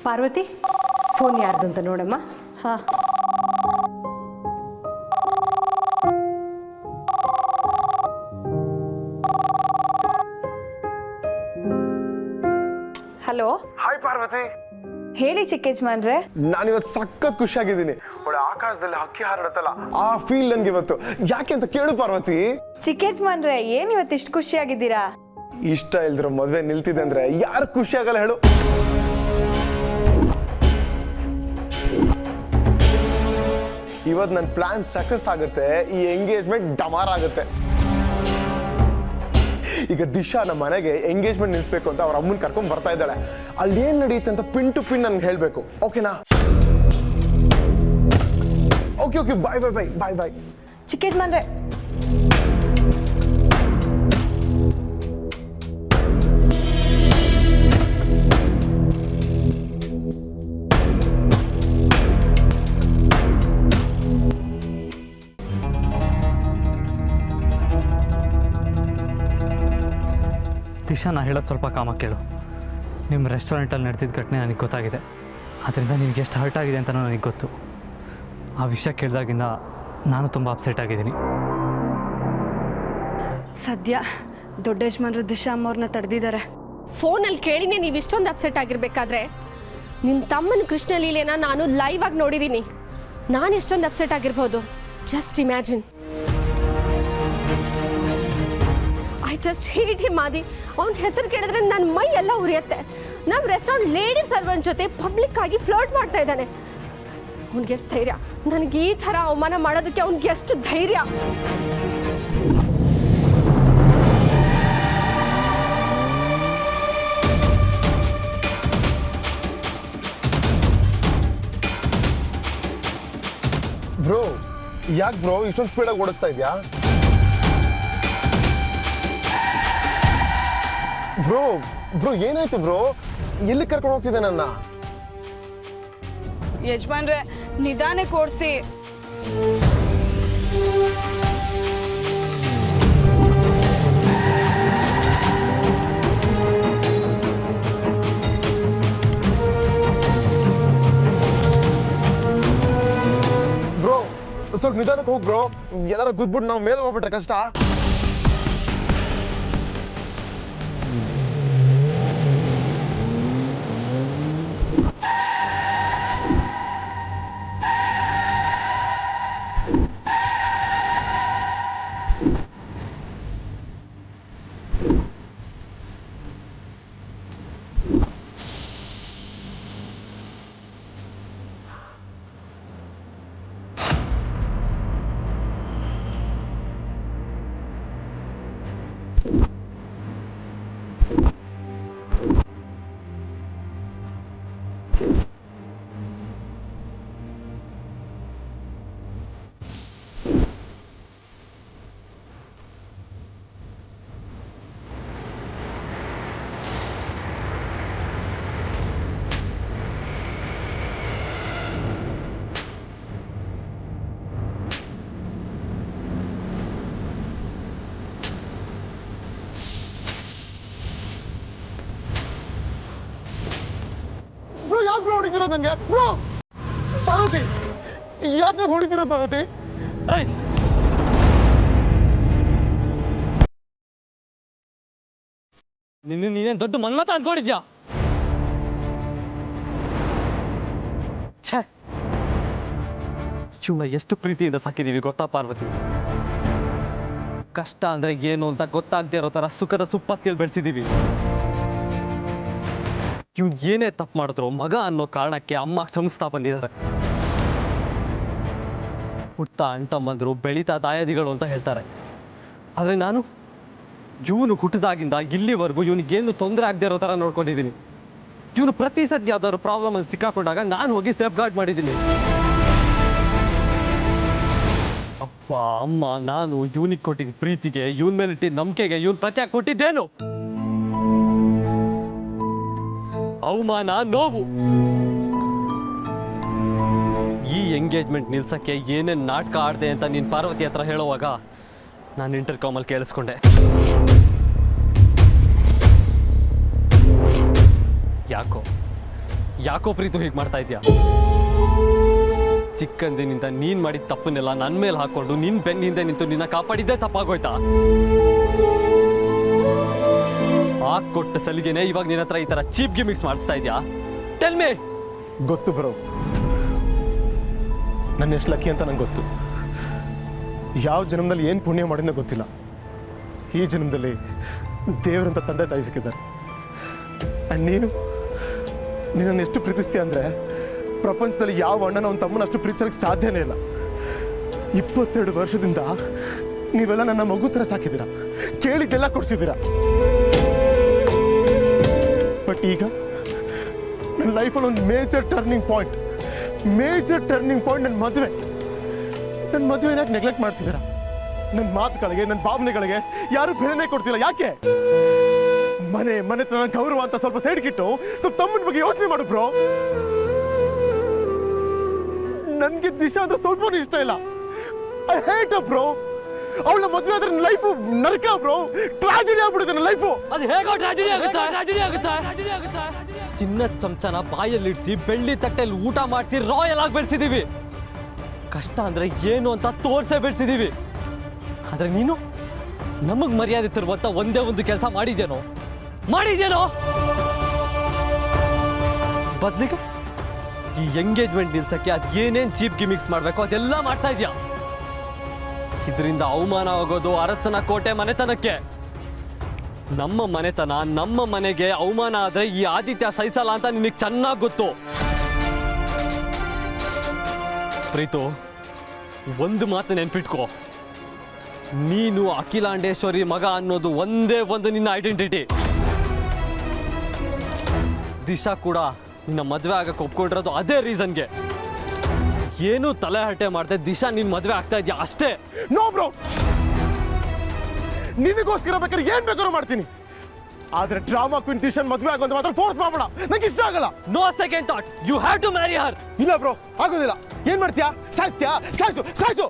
Parvati, phone ಯಾರ್ದು ಅಂತ ನೋಡಮ್ಮ. ಹಾ. ಹಲೋ. ಹಾಯ್ ಪಾರ್ವತಿ. ಹೇಳಿ ಚಿಕ್ಕ ಯಜಮಾನ್ರೆ. ನಾನಿವತ್ತು ಸಖತ್ ಖುಷಿಯಾಗಿದ್ದೀನಿ. ಒಳ್ಳೆ ಆಕಾಶದಲ್ಲಿ ಹಕ್ಕಿ ಹಾರಾಡುತ್ತಲ್ಲ ಆ ಫೀಲ್ ನನ್ಗೆ ಇವತ್ತು. ಯಾಕೆ ಅಂತ ಕೇಳು ಪಾರ್ವತಿ. ಚಿಕ್ಕ ಯಜಮಾನ್ರೆ, ಏನ್ ಇವತ್ತು ಇಷ್ಟು ಖುಷಿಯಾಗಿದ್ದೀರಾ? ಇಷ್ಟ ಇಲ್ದಿರೋ ಮದ್ವೆ ನಿಲ್ತಿದೆ ಅಂದ್ರೆ ಯಾರು ಖುಷಿ ಆಗಲ್ಲ ಹೇಳು. ಇವತ್ತು ನನ್ನ ಪ್ಲಾನ್ ಸಕ್ಸಸ್ ಆಗುತ್ತೆ. ಈ ಎಂಗೇಜ್ಮೆಂಟ್ ಡಮಾರ್ ಆಗುತ್ತೆ. ಈಗ ದಿಶಾ ನಮ್ಮ ಮನೆಗೆ ಎಂಗೇಜ್ಮೆಂಟ್ ನಿಲ್ಸ್ಬೇಕು ಅಂತ ಅವ್ರ ಅಮ್ಮನ ಕರ್ಕೊಂಡ್ ಬರ್ತಾ ಇದ್ದಾಳೆ. ಅಲ್ಲಿ ಏನ್ ನಡೆಯುತ್ತೆ ಅಂತ ಪಿನ್ ಟು ಪಿನ್ ನನ್ಗೆ ಹೇಳ್ಬೇಕು. ಓಕೆನಾ? ಓಕೆ ಓಕೆ, ಬಾಯ್ ಬಾಯ್ ಬಾಯ್ ಬಾಯ್ ಬಾಯ್. ಚಿಕ್ಕ ಯಜಮಾನ್ರೆ, ದಿಶಾ, ನಾ ಹೇಳೋದು ಸ್ವಲ್ಪ ಕಾಮ ಕೇಳು. ನಿಮ್ಮ ರೆಸ್ಟೋರೆಂಟಲ್ಲಿ ನಡೆದಿದ್ದ ಘಟನೆ ನನಗೆ ಗೊತ್ತಾಗಿದೆ. ಅದರಿಂದ ನಿನಗೆ ಎಷ್ಟು ಹರ್ಟ್ ಆಗಿದೆ ಅಂತ ನನಗೆ ಗೊತ್ತು. ಆ ವಿಷಯ ಕೇಳಿದಾಗಿಂದ ನಾನು ತುಂಬ ಅಪ್ಸೆಟ್ ಆಗಿದ್ದೀನಿ. ಸದ್ಯ ದೊಡ್ಡ ಯಜಮಾನ್ರು ದಿಶಾ ಅಮ್ಮವ್ರನ್ನ ತಡೆದಿದ್ದಾರೆ. ಫೋನಲ್ಲಿ ಕೇಳಿನೇ ನೀವು ಇಷ್ಟೊಂದು ಅಪ್ಸೆಟ್ ಆಗಿರ್ಬೇಕಾದ್ರೆ ನಿಮ್ಮ ತಮ್ಮನ ಕೃಷ್ಣ ಲೀಲೆನ ನಾನು ಲೈವ್ ಆಗಿ ನೋಡಿದ್ದೀನಿ. ನಾನು ಎಷ್ಟೊಂದು ಅಪ್ಸೆಟ್ ಆಗಿರ್ಬೋದು. Just imagine. I just hate him ಆದಿ. ಅವ್ನ ಹೆಸರು ಕೇಳಿದ್ರೆ ನನ್ನ ಮೈ ಎಲ್ಲ ಉರಿಯುತ್ತೆ. ನಮ್ಮ ರೆಸ್ಟೋರೆಂಟ್ ಲೇಡಿ ಸರ್ವೆಂಟ್ ಜೊತೆ ಪಬ್ಲಿಕ್ ಆಗಿ ಫ್ಲರ್ಟ್ ಮಾಡ್ತಾ ಇದ್ದಾನೆ. ಅವ್ನಿಗೆ ಎಷ್ಟು ಧೈರ್ಯ! ನನಗೆ ಈ ಥರ ಅವಮಾನ ಮಾಡೋದಕ್ಕೆ ಅವ್ನಿಗೆ ಎಷ್ಟು ಧೈರ್ಯ! ಬ್ರೋ, ಯಾಕೆ ಬ್ರೋ ಇಷ್ಟೊಂದು ಸ್ಪೀಡಾಗಿ ಓಡಿಸ್ತಾ ಇದೆಯಾ? ಬ್ರೋ ಬ್ರೋ ಏನಾಯ್ತು ಬ್ರೋ? ಎಲ್ಲಿ ಕರ್ಕೊಂಡು ಹೋಗ್ತಿದ್ದೆ ನನ್ನ? ಯಜಮಾನ್ರೆ, ನಿಧಾನಕ್ಕೆ ಓಡಿಸಿ. ಬ್ರೋ ಸ್ವಲ್ಪ ನಿಧಾನಕ್ಕೆ ಹೋಗಿ ಬ್ರೋ. ಎಲ್ಲಾರು ಗುದ್ಬಿಟ್ಟು ನಾವು ಮೇಲೆ ಹೋಗ್ಬಿಟ್ರೆ ಕಷ್ಟ. ಯಾಕೆ ಹೊಡಿತಿರೋ ನನಗೆ? ಬ್ರೋ ಪಾರ್ವತಿ, ಯಾಕೆ ಹೊಡಿತಿರೋ ಪಾರ್ವತಿ? ನೀನೇನು ದೊಡ್ಡ ಮನ್ಮತ ಅನ್ಕೊಂಡಿದ್ಯಾ? ಛೇ, ಶಿವ ಎಷ್ಟು ಪ್ರೀತಿಯಿಂದ ಸಾಕಿದೀವಿ ಗೊತ್ತಾ ಪಾರ್ವತಿ? ಕಷ್ಟ ಅಂದ್ರೆ ಏನು ಅಂತ ಗೊತ್ತಾಗದೇ ಇರೋ ಥರ ಸುಖದ ಸುಪ್ಪತ್ತಿಯಲ್ಲಿ ಬೆಳೆಸಿದೀವಿ. ಇವ್ನು ಏನೇ ತಪ್ಪು ಮಾಡಿದ್ರು ಮಗ ಅನ್ನೋ ಕಾರಣಕ್ಕೆ ಅಮ್ಮ ಕ್ಷಮಿಸ್ತಾ ಬಂದಿದ್ದಾರೆ. ಹುಟ್ಟ ಅಣ್ತಮ್ಮಂದ್ರು ಬೆಳೀತಾ ದಾಯಾದಿಗಳು ಅಂತ ಹೇಳ್ತಾರೆ. ಆದರೆ ನಾನು ಇವನು ಹುಟ್ಟಿದಾಗಿಂದ ಇಲ್ಲಿವರೆಗೂ ಇವನಿಗೇನು ತೊಂದರೆ ಆಗದೆ ಇರೋ ಥರ ನೋಡ್ಕೊಂಡಿದ್ದೀನಿ. ಇವನು ಪ್ರತಿ ಸತಿ ಯಾವ್ದಾದ್ರು ಪ್ರಾಬ್ಲಮ್ ಅಲ್ಲಿ ಸಿಕ್ಕಾಕೊಂಡಾಗ ನಾನು ಹೋಗಿ ಸೇಫ್ ಗಾರ್ಡ್ ಮಾಡಿದ್ದೀನಿ. ಅಪ್ಪ ಅಮ್ಮ ನಾನು ಇವನಿಗೆ ಕೊಟ್ಟಿದ್ದ ಪ್ರೀತಿಗೆ, ಇವನ್ ಮೇಲೆ ಇಟ್ಟಿದ್ದ ನಂಬಿಕೆಗೆ ಇವನ್ ಪ್ರತ್ಯಾಗ ಕೊಟ್ಟಿದ್ದೇನು? ಅವಮಾನ, ನೋವು. ಈ ಎಂಗೇಜ್ಮೆಂಟ್ ನಿಲ್ಸಕ್ಕೆ ಏನೇನು ನಾಟಕ ಆಡಿದೆ ಅಂತ ನೀನು ಪಾರ್ವತಿ ಹತ್ರ ಹೇಳುವಾಗ ನಾನು ಇಂಟರ್ಕಾಮಲ್ಲಿ ಕೇಳಿಸ್ಕೊಂಡೆ. ಯಾಕೋ ಪ್ರೀತು ಹೀಗೆ ಮಾಡ್ತಾ ಇದೆಯಾ? ಚಿಕ್ಕಂದಿನಿಂದ ನೀನ್ ಮಾಡಿದ ತಪ್ಪನ್ನೆಲ್ಲ ನನ್ನ ಮೇಲೆ ಹಾಕೊಂಡು ನಿನ್ ಬೆನ್ನ ಹಿಂದೆ ನಿಂತು ನಿನ್ನ ಕಾಪಾಡಿದ್ದೇ ತಪ್ಪಾಗೋಯ್ತಾ? ಕೊಟ್ಟ ಸಲಿಗೆನೆ ಇವಾಗ ನಿನ್ನ ಹತ್ರ ಈ ತರ ಚೀಪ್ ಗಿಮಿಕ್ಸ್ ಮಾಡಿಸ್ತಾ ಇದೆಯಾ? Tell me. ಗೊತ್ತು ಬ್ರೋ, ನನ್ನ ಎಷ್ಟು ಲಕ್ಕಿ ಅಂತ ನಂಗೆ ಗೊತ್ತು. ಯಾವ ಜನ್ಮದಲ್ಲಿ ಏನು ಪುಣ್ಯ ಮಾಡಿದ್ನೋ ಗೊತ್ತಿಲ್ಲ. ಈ ಜನ್ಮದಲ್ಲಿ ದೇವರಂತ ತಂದೆ ತಾಯಿ ಸಿಕ್ಕಿದ್ದಾರೆ. ನೀನು ನಿನ್ನನ್ನು ಎಷ್ಟು ಪ್ರೀತಿಸ್ತೀಯ ಅಂದರೆ ಪ್ರಪಂಚದಲ್ಲಿ ಯಾವ ಅಣ್ಣನ ಒಂದು ತಮ್ಮನ ಅಷ್ಟು ಪ್ರೀತಿಸೋಕ್ಕೆ ಸಾಧ್ಯನೇ ಇಲ್ಲ. 22 ವರ್ಷದಿಂದ ನೀವೆಲ್ಲ ನನ್ನ ಮಗು ಥರ ಸಾಕಿದ್ದೀರ, ಕೇಳಿದ್ದೆಲ್ಲ ಕೊಡಿಸಿದ್ದೀರ. ಬಟ್ ಈಗ ನನ್ನ ಲೈಫಲ್ಲಿ ಒಂದು ಮೇಜರ್ ಟರ್ನಿಂಗ್ ಪಾಯಿಂಟ್ ನನ್ನ ಮದುವೆ ಯಾಕೆ ನೆಗ್ಲೆಕ್ಟ್ ಮಾಡ್ತಿದ್ದೀರ? ನನ್ನ ಮಾತುಗಳಿಗೆ, ನನ್ನ ಭಾವನೆಗಳಿಗೆ ಯಾರು ಬೆಲೆನೇ ಕೊಡ್ತಿಲ್ಲ. ಯಾಕೆ? ಮನೆತನ ಗೌರವ ಅಂತ ಸ್ವಲ್ಪ ಸೈಡ್ಗಿಟ್ಟು ಸ್ವಲ್ಪ ತಮ್ಮನ ಬಗ್ಗೆ ಯೋಚನೆ ಮಾಡು ಬ್ರೋ. ನನಗೆ ದಿಶಾ ಅಂದ್ರೆ ಸ್ವಲ್ಪನೂ ಇಷ್ಟ ಇಲ್ಲ. I hate bro. ಅವಳ ಮದುವೆ ಆದ್ರೆ ನನ್ನ ಲೈಫು ನರಕ ಬ್ರೋ. ಟ್ರಾಜಿಡಿ ಆಗ್ಬಿಡುತ್ತೆ ನನ್ನ ಲೈಫು. ಅದು ಹೇಗೋ ಟ್ರಾಜಿಡಿ ಆಗುತ್ತೆ. ಚಿನ್ನದ ಚಮಚನ ಬಾಯಲ್ಲಿಡ್ಸಿ ಬೆಳ್ಳಿ ತಟ್ಟೆಯಲ್ಲಿ ಊಟ ಮಾಡಿಸಿ ರಾಯಲ್ ಆಗಿ ಬೆಳೆಸಿದೀವಿ. ಕಷ್ಟ ಅಂದ್ರೆ ಏನು ಅಂತ ತೋರ್ಸೇ ಬೆಳೆಸಿದೀವಿ. ಆದ್ರೆ ನೀನು ನಮಗ್ ಮರ್ಯಾದೆ ತರುವಂತ ಒಂದೇ ಒಂದು ಕೆಲಸ ಮಾಡಿದ್ಯೇನೋ? ಬದ್ಲಿಗೆ ಈ ಎಂಗೇಜ್ಮೆಂಟ್ ನಿಲ್ಸಕ್ಕೆ ಅದ್ ಏನೇನ್ ಚೀಪ್ ಗಿಮಿಕ್ಸ್ ಮಾಡ್ಬೇಕು ಅದೆಲ್ಲ ಮಾಡ್ತಾ ಇದ್ಯಾ. ಇದರಿಂದ ಅವಮಾನ ಆಗೋದು ಅರಸನ ಕೋಟೆ ಮನೆತನಕ್ಕೆ. ನಮ್ಮ ಮನೆತನ, ನಮ್ಮ ಮನೆಗೆ ಅವಮಾನ ಆದ್ರೆ ಈ ಆದಿತ್ಯ ಸಹಿಸಲ್ಲ ಅಂತ ನಿನಗೆ ಚೆನ್ನಾಗಿ ಗೊತ್ತು. ಪ್ರೀತು, ಒಂದು ಮಾತು ನೆನ್ಪಿಟ್ಕೋ, ನೀನು ಅಖಿಲಾಂಡೇಶ್ವರಿ ಮಗ ಅನ್ನೋದು ಒಂದೇ ಒಂದು ನಿನ್ನ ಐಡೆಂಟಿಟಿ. ದಿಶಾ ಕೂಡ ನಿನ್ನ ಮದುವೆ ಆಗಕ್ಕೆ ಒಪ್ಕೊಂಡಿರೋದು ಅದೇ ರೀಸನ್ಗೆ. ಏನು ತಲೆ ಹರಟೆ ಮಾಡ್ದೆ ದಿಶಾ ನಿನ್ ಮದುವೆ ಆಗ್ತಾ ಇದೆಯಾ ಅಷ್ಟೇ. ನೋ ಬ್ರೋ, ನಿನಗೋಸ್ಕರ ಬೇಕಾದ್ರೆ ಏನ್ ಬೇಕಾದ್ರೂ ಮಾಡ್ತೀನಿ. ಆದ್ರೆ ಡ್ರಾಮಾ ಕ್ವೀನ್ ದಿಶಾ ಮದುವೆ ಆಗೋದು ಮಾತ್ರ ಫೋರ್ಸ್ ಮಾಡಬೇಡ, ನಂಗೆ ಇಷ್ಟ ಆಗಲ್ಲ. No second thought, you have to marry her. ಇಲ್ಲ ಬ್ರೋ, ಆಗೋದಿಲ್ಲ. ಏನ್ ಮಾಡ್ತೀಯಾ? ಸಾಯಿಸ್ತೀಯಾ? ಸಾಯಿಸು.